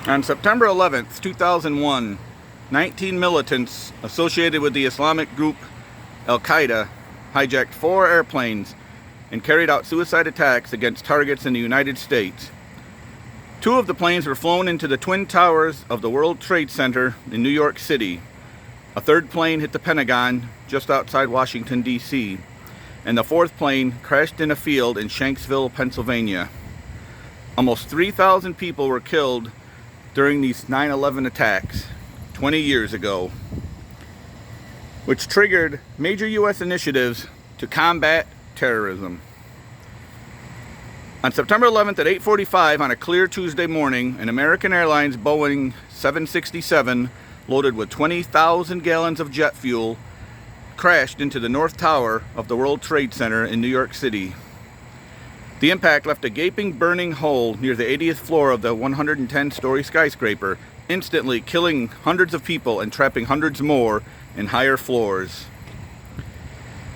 On September 11th, 2001, 19 militants associated with the Islamic group Al-Qaeda hijacked 4 airplanes and carried out suicide attacks against targets in the United States. 2 of the planes were flown into the Twin Towers of the World Trade Center in New York City. A 3rd plane hit the Pentagon just outside Washington, D.C., and the 4th plane crashed in a field in Shanksville, Pennsylvania. Almost 3,000 people were killed during these 9/11 attacks 20 years ago, which triggered major U.S. initiatives to combat terrorism. On September 11th at 8:45 on a clear Tuesday morning, an American Airlines Boeing 767 loaded with 20,000 gallons of jet fuel crashed into the North Tower of the World Trade Center in New York City. The impact left a gaping, burning hole near the 80th floor of the 110-story skyscraper, instantly killing hundreds of people and trapping hundreds more in higher floors.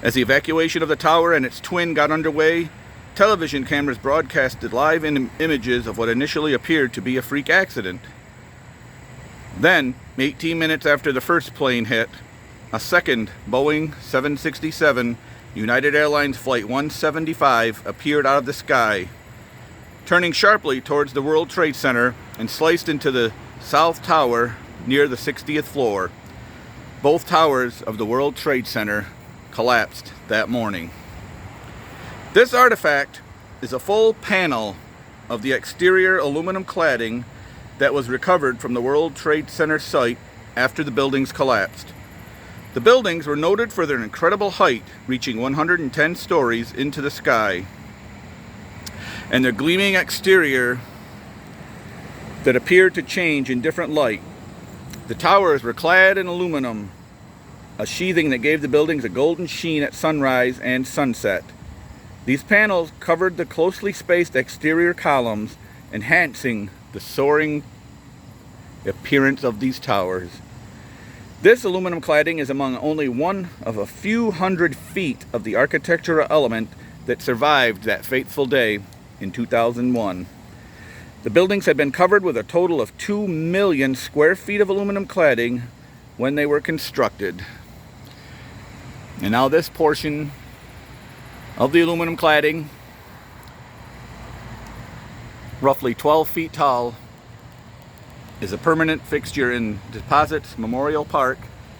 As the evacuation of the tower and its twin got underway, television cameras broadcasted live images of what initially appeared to be a freak accident. Then, 18 minutes after the first plane hit, a second Boeing 767 United Airlines Flight 175 appeared out of the sky, turning sharply towards the World Trade Center and sliced into the South Tower near the 60th floor. Both towers of the World Trade Center collapsed that morning. This artifact is a full panel of the exterior aluminum cladding that was recovered from the World Trade Center site after the buildings collapsed. The buildings were noted for their incredible height, reaching 110 stories into the sky, and their gleaming exterior that appeared to change in different light. The towers were clad in aluminum, a sheathing that gave the buildings a golden sheen at sunrise and sunset. These panels covered the closely spaced exterior columns, enhancing the soaring appearance of these towers. This aluminum cladding is among only one of a few hundred feet of the architectural element that survived that fateful day in 2001. The buildings had been covered with a total of 2 million square feet of aluminum cladding when they were constructed. And now this portion of the aluminum cladding, roughly 12 feet tall, is a permanent fixture in Deposits Memorial Park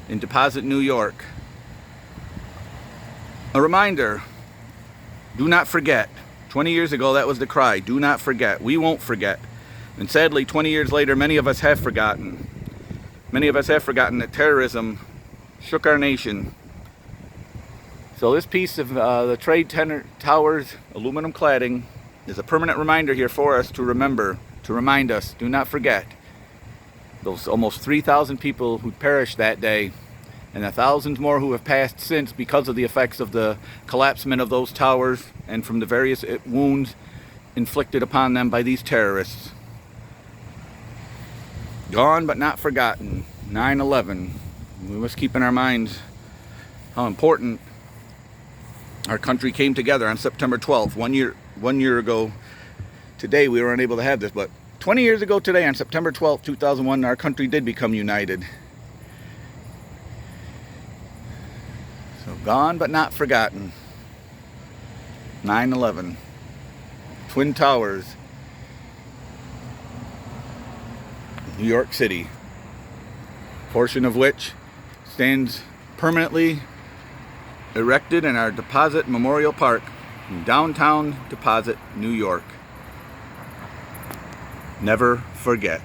in Deposit, New York. A reminder, do not forget. 20 years ago, that was the cry, do not forget. We won't forget. And sadly, 20 years later, many of us have forgotten. Many of us have forgotten that terrorism shook our nation. So this piece of the Trade Towers aluminum cladding is a permanent reminder here for us to remember, to remind us, do not forget those almost 3,000 people who perished that day, and the thousands more who have passed since because of the effects of the collapsement of those towers and from the various wounds inflicted upon them by these terrorists. Gone but not forgotten. 9/11. We must keep in our minds how important our country came together on September 12th. One year ago today we were unable to have this, but 20 years ago today, on September 12th, 2001, our country did become united. So gone but not forgotten. 9/11. Twin Towers, New York City. Portion of which stands permanently erected in our Deposit Memorial Park in downtown Deposit, New York. Never forget.